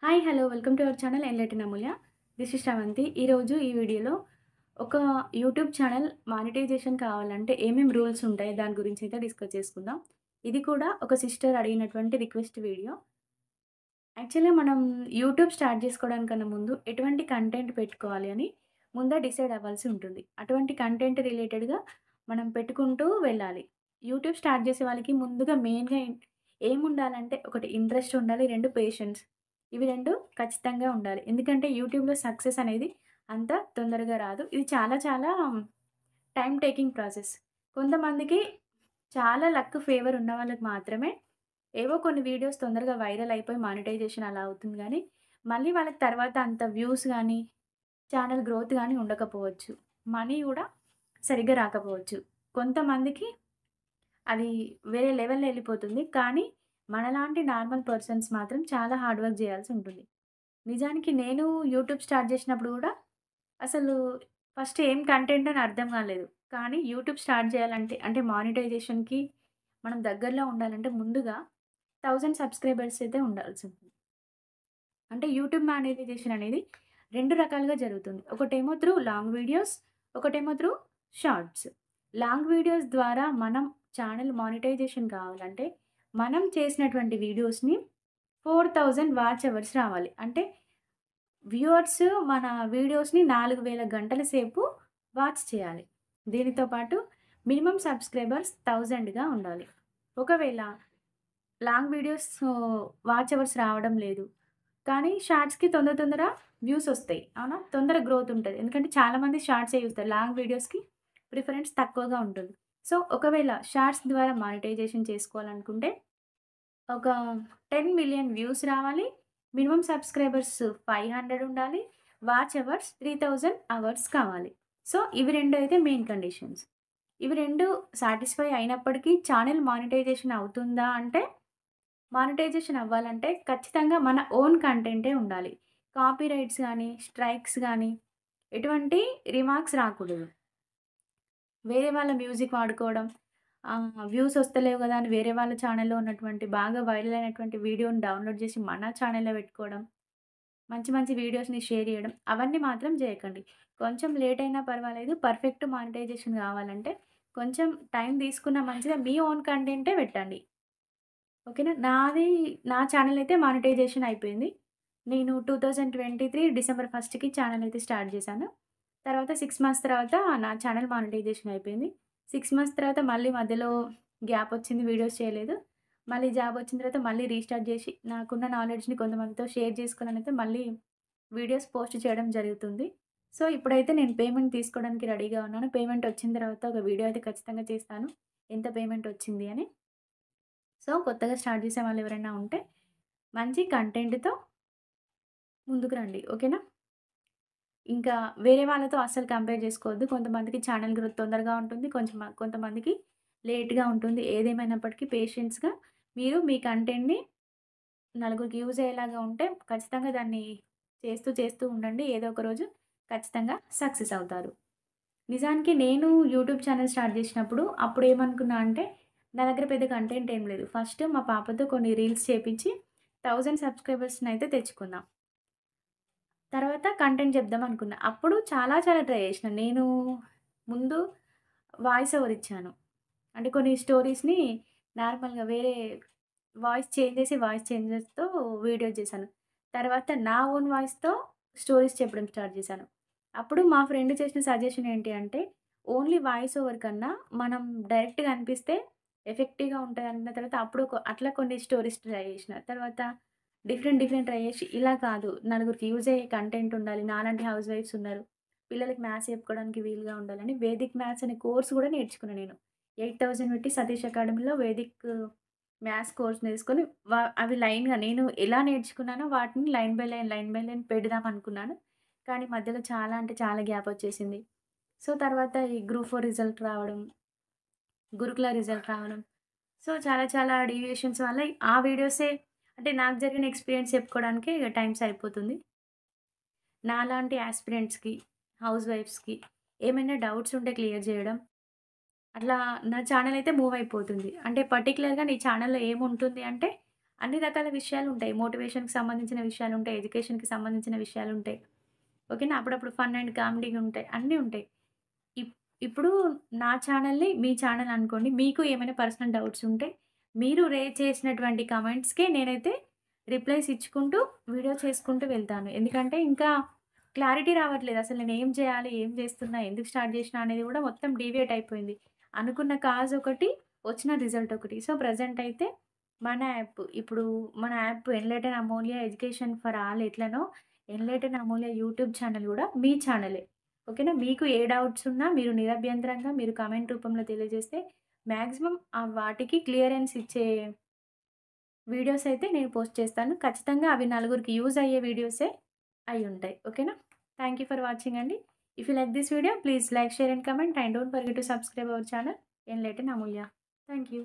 Hi! Hello! Welcome to our channel enlighten Amulya. This is Sravanthi. ఈరోజు ఈ వీడియోలో ఒక యూట్యూబ్ ఛానల్ మానిటైజేషన్ కావాలంటే ఏమేం రూల్స్ ఉంటాయి దాని గురించి అయితే డిస్కస్ చేసుకుందాం. ఇది కూడా ఒక సిస్టర్ అడిగినటువంటి రిక్వెస్ట్ వీడియో. యాక్చువల్‌గా మనం యూట్యూబ్ స్టార్ట్ చేసుకోవడానికన్నా ముందు ఎటువంటి కంటెంట్ పెట్టుకోవాలి అని ముందే డిసైడ్ అవ్వాల్సి ఉంటుంది. అటువంటి కంటెంట్ రిలేటెడ్‌గా మనం పెట్టుకుంటూ వెళ్ళాలి. యూట్యూబ్ స్టార్ట్ చేసే వాళ్ళకి ముందుగా మెయిన్‌గా ఏముండాలంటే ఒకటి ఇంట్రెస్ట్ ఉండాలి. 2 పేషెన్స్. ఇవి 2 ఖచ్చితంగా ఉండాలి. ఎందుకంటే యూట్యూబ్‌లో సక్సెస్ అనేది అంత తొందరగా రాదు. ఇది చాలా చాలా టైమ్ టేకింగ్ ప్రాసెస్. కొంతమందికి చాలా లక్, ఫేవర్ ఉన్న వాళ్ళకి మాత్రమే ఏవో కొన్ని వీడియోస్ తొందరగా వైరల్ అయిపోయి మానిటైజేషన్ అలా అవుతుంది గానీ, మళ్ళీ వాళ్ళకి తర్వాత అంత వ్యూస్ గానీ, ఛానల్ గ్రోత్ గానీ ఉండకపోవచ్చు. మనీ గూడా సరిగ్గా రాకపోవచ్చు. కొంతమందికి అది వేరే లెవెల్‌లో ఎళ్ళిపోతుంది. కానీ, మనలాంటి నార్మల్ పర్సన్స్ మాత్రం చాలా హార్డ్ వర్క్ జేయాల్సుంటుంది. నిజానికి నేను యూట్యూబ్ స్టార్ట్ జేసినప్పుడు గూడా అసలు ఫస్ట్ ఏం కంటెంట్ అని అర్థం గాలేదు. కానీ యూట్యూబ్ స్టార్ట్ జేయాలంటే అంటే మానిటైజేషన్‌కి మనం దగ్గరలో ఉండాలంటే ముందుగా 1000 సబ్‌స్క్రైబర్స్ అయితే ఉండాల్సుంటుంది. అంటే యూట్యూబ్ మానిటైజేషన్ అనేది 2 రకాలుగా జరుగుతుంది. ఒకటేమో త్రూ లాంగ్ వీడియోస్, ఒకటేమో త్రూ షార్ట్స్. లాంగ్ వీడియోస్ ద్వారా మనం ఛానల్ మానిటైజేషన్ కావాలంటే, మనం చేసినటువంటి వీడియోస్‌ని 4000 వాచ్ అవర్స్ రావాలి. అంటే వ్యూవర్స్ మన వీడియోస్‌ని 4000 గంటల సేపు వాచ్ చేయాలి. దీనితో పాటు మినిమమ్ సబ్‌స్క్రైబర్స్ 1000గా ఉండాలి. ఒకవేళ లాంగ్ వీడియోస్ వాచ్ అవర్స్ రావడం లేదు. కానీ షార్ట్స్‌కి తొందర వ్యూస్ ఒస్తాయి. అవునా? తొందర గ్రోత్ ఉంటది. ఎందుకంటే చాలామంది షార్ట్సే చూస్తారు. లాంగ్ వీడియోస్‌కి ప్రిఫరెన్స్ తక్కువగా ఉంటుంది. సో, ఒకవేళ షార్ట్స్ ద్వారా మానిటైజేషన్ చేసుకోవాలనుకుంటే ఒక 10,000,000 వ్యూస్ రావాలి. మినిమమ్ సబ్‌స్క్రైబర్స్ 500 ఉండాలి. వాచ్ అవర్స్ 3000 అవర్స్ కావాలి. సో, ఇవి 2 అయితే మెయిన్ కండిషన్స్. ఇవి 2 సాటిస్ఫై అయినప్పటికీ ఛానెల్ మానిటైజేషన్ అవుతుందా అంటే, మానిటైజేషన్ అవ్వాలంటే ఖచ్చితంగా మన ఓన్ కంటెంటే ఉండాలి. కాపీరైట్స్ గానీ, స్ట్రైక్స్ గానీ, ఎటువంటి రిమార్క్స్ రాకూడదు. వేరే వాళ్ళ మ్యూజిక్ వాడుకోవడం, వ్యూస్ ఒస్తలేవు గదా! అని వేరే వాళ్ళ ఛానెల్‌లో ఉన్నటువంటి బాగా వైరల్ అయినటువంటి వీడియోని డౌన్‌లోడ్ జేసి మన ఛానెల్‌లో పెట్టుకోవడం, మంచి మంచి వీడియోస్‌ని షేర్ జేయడం, అవన్నీ మాత్రం జేయకండి. కొంచెం లేట్ అయినా పర్వాలేదు. పర్ఫెక్ట్ మానిటైజేషన్ గావాలంటే కొంచెం టైం తీసుకున్న మంచిదే. మీ ఓన్ కంటెంటే పెట్టండి. ఓకేనా. నా ఛానెల్ అయితే మానిటైజేషన్ అయిపోయింది. నేను 2023 డిసెంబర్ 1కి ఛానెల్ అయితే స్టార్ట్ చేశాను. తర్వాత 6 మంత్స్ తర్వాత నా ఛానెల్ మానిటైజేషన్ అయిపోయింది. 6 మంత్స్ తర్వాత మళ్ళీ మధ్యలో గ్యాప్ వచ్చింది. వీడియోస్ చేయలేదు. మళ్ళీ జాబ్ వచ్చిన తర్వాత మళ్ళీ రీస్టార్ట్ చేసి నాకున్న నాలెడ్జ్‌ని కొంతమందితో షేర్ చేసుకోవాలనైతే మళ్ళీ వీడియోస్ పోస్ట్ చేయడం జరుగుతుంది. సో, ఇప్పుడైతే నేను పేమెంట్ తీసుకోవడానికి రెడీగా ఉన్నాను. పేమెంట్ వచ్చిన తర్వాత ఒక వీడియో అయితే ఖచ్చితంగా చేస్తాను. ఎంత పేమెంట్ వచ్చింది అని. సో, కొత్తగా స్టార్ట్ చేసే వాళ్ళు ఎవరైనా ఉంటే మంచి కంటెంట్‌తో ముందుకు రండి. ఓకేనా? ఇంకా వేరే వాళ్ళతో అస్సలు కంపేర్ చేసుకోవద్దు. కొంతమందికి ఛానెల్ గ్రోత్ తొందరగా ఉంటుంది. కొంతమందికి లేట్‌గా ఉంటుంది. ఏదేమైనప్పటికీ పేషెన్స్‌గా మీరు మీ కంటెంట్‌ని నలుగురికి యూజ్ అయ్యేలాగా ఉంటే ఖచ్చితంగా దాన్ని చేస్తూ చేస్తూ ఉండండి. ఏదో ఒక రోజు ఖచ్చితంగా సక్సెస్ అవుతారు. నిజానికి నేను యూట్యూబ్ ఛానెల్ స్టార్ట్ చేసినప్పుడు అప్పుడేమనుకున్నా అంటే, నా దగ్గర పెద్ద కంటెంట్ ఏం లేదు. ఫస్ట్ మా పాపతో కొన్ని రీల్స్ చేపించి 1000 సబ్స్క్రైబర్స్‌నయితే తెచ్చుకున్నా. తర్వాత కంటెంట్ చెప్దాం అనుకున్నా. అప్పుడు చాలా చాలా ట్రై చేసిన. నేను ముందు వాయిస్ ఓవర్ ఇచ్చాను. అంటే కొన్ని స్టోరీస్‌ని నార్మల్‌గా వేరే వాయిస్ చేంజర్స్‌తో వీడియో చేశాను. తర్వాత నా ఓన్ వాయిస్‌తో స్టోరీస్ చెప్పడం స్టార్ట్ చేశాను. అప్పుడు మా ఫ్రెండ్ చేసిన సజెషన్ ఏంటి అంటే, ఓన్లీ వాయిస్ ఓవర్ కన్నా మనం డైరెక్ట్‌గా అనిపిస్తే ఎఫెక్టివ్‌గా ఉంటదన్న తర్వాత అప్పుడు అట్లా కొన్ని స్టోరీస్ ట్రై చేసిన. తర్వాత డిఫరెంట్ ట్రై చేసి ఇలా కాదు నలుగురికి యూజ్ అయ్యే కంటెంట్ ఉండాలి. నాలాంటి హౌస్ వైఫ్స్ ఉన్నారు. పిల్లలకి మ్యాథ్స్ చెప్పుకోవడానికి వీలుగా ఉండాలని వేదిక్ మ్యాథ్స్ అనే కోర్స్ కూడా నేర్చుకున్నా నేను. 8000 పెట్టి సతీష్ అకాడమీలో వేదిక్ మ్యాథ్స్ కోర్స్ నేర్చుకొని అవి లైన్‌గా నేను ఎలా నేర్చుకున్నానో వాటిని లైన్ బై లైన్ పెడదాం అనుకున్నాను. కానీ మధ్యలో చాలా అంటే చాలా గ్యాప్ వచ్చేసింది. సో, తర్వాత ఈ గ్రూప్ 4 రిజల్ట్ రావడం, గురుకుల రిజల్ట్ రావడం. సో, చాలా చాలా డీవియేషన్స్ వల్ల ఆ వీడియోసే అంటే నాకు జరిగిన ఎక్స్‌పీరియన్స్ చెప్పుకోవడానికే టైం సరిపోతుంది. నాలాంటి యాస్పిరెంట్స్‌కి, హౌస్ వైఫ్స్‌కి ఏమైనా డౌట్స్ ఉంటే క్లియర్ జేయడం. అట్లా నా ఛానెల్ అయితే మూవ్ అయిపోతుంది. అంటే పర్టిక్యులర్‌గా నీ ఛానెల్‌లో ఏముంటుంది అంటే, అన్ని రకాల విషయాలుంటాయి. మోటివేషన్‌కి సంబంధించిన విషయాలుంటాయి. ఎడ్యుకేషన్‌కి సంబంధించిన విషయాలుంటాయి. ఓకేనా? అప్పుడప్పుడు ఫన్ అండ్ కామెడీగా ఉంటాయి. అన్నీ ఉంటాయి. ఇప్ ఇప్పుడు నా ఛానెల్‌ని మీ ఛానెల్ అనుకోండి. మీకు ఏమైనా పర్సనల్ డౌట్స్ ఉంటే, మీరు రేజ్ చేసినటువంటి కామెంట్స్‌కే నేనైతే రిప్లైస్ ఇచ్చుకుంటూ, వీడియో చేసుకుంటూ వెళ్తాను. ఎందుకంటే ఇంకా క్లారిటీ రావట్లేదు. అసలు నేనేం చేయాలి? ఏం చేస్తున్నా? ఎందుకు స్టార్ట్ చేసినా? అనేది కూడా మొత్తం డీవియేట్ అయిపోయింది. అనుకున్న కాజ్ ఒకటి, వచ్చిన రిజల్ట్ ఒకటి. సో, ప్రెజెంట్ అయితే మన యాప్ ఇప్పుడు మన app enlighten Amulya education for all ఎట్లనో, ఎన్‌లైటెన్ అమూల్య యూట్యూబ్ ఛానెల్ కూడా మీ ఛానెలే. ఓకేనా? మీకు ఏ డౌట్స్ ఉన్నా మీరు నిరభ్యంతరంగా మీరు కామెంట్ రూపంలో తెలియజేస్తే మాక్సిమం వాటికి క్లియరెన్స్ ఇచ్చే వీడియోస్ అయితే నేను పోస్ట్ చేస్తాను. ఖచ్చితంగా అవి నలుగురికి యూజ్ అయ్యే వీడియోసే అయ్యుంటాయి. ఓకేనా? థాంక్ యూ ఫర్ వాచింగ్ అండి. If you like this video please like, share and comment and don't forget to subscribe our channel enlighten Amulya. Thank you.